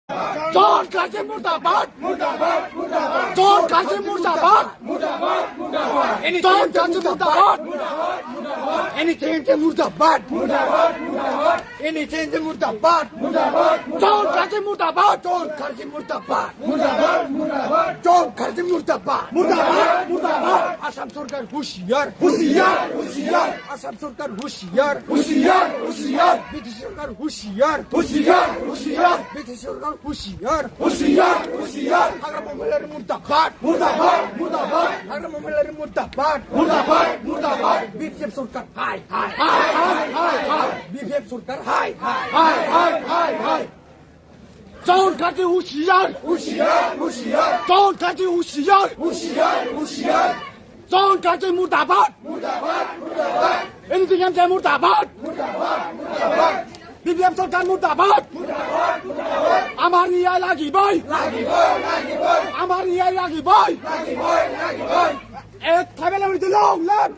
John Kasim Murtabad! John Kasim Murtabad! John Kasim Murtabad! Any change in Murtabad! Any change in Murtabad! John Kasim Murtabad! John Kasim Murtabad! John Kasim Murtabad! Asam Sarkar হুঁশিয়ার হুঁশিয়ার হুঁশিয়ার আসাম সরকার হুঁশিয়ার হুঁশিয়ার হুঁশিয়ার British সরকার হুঁশিয়ার হুঁশিয়ার হুঁশিয়ার British সরকার হুঁশিয়ার হুঁশিয়ার হুঁশিয়ার আগ্রা মোমেলের মুর্দাবাদ মুর্দাবাদ মুর্দাবাদ আগ্রা মোমেলের মুর্দাবাদ মুর্দাবাদ মুর্দাবাদ বিজেপি সরকার হাই হাই হাই হাই হাই বিজেপি সরকার হাই হাই হাই হাই হাই John Kasim হুঁশিয়ার হুঁশিয়ার হুঁশিয়ার John Kasim হুঁশিয়ার হুঁশিয়ার হুঁশিয়ার John Kasim Murtabad! Anything else Murtabad! BBM Sarkar Murtabad! Amar Niyai lagi boy! Amar Niyai lagi boy! Ek thabela undi long left!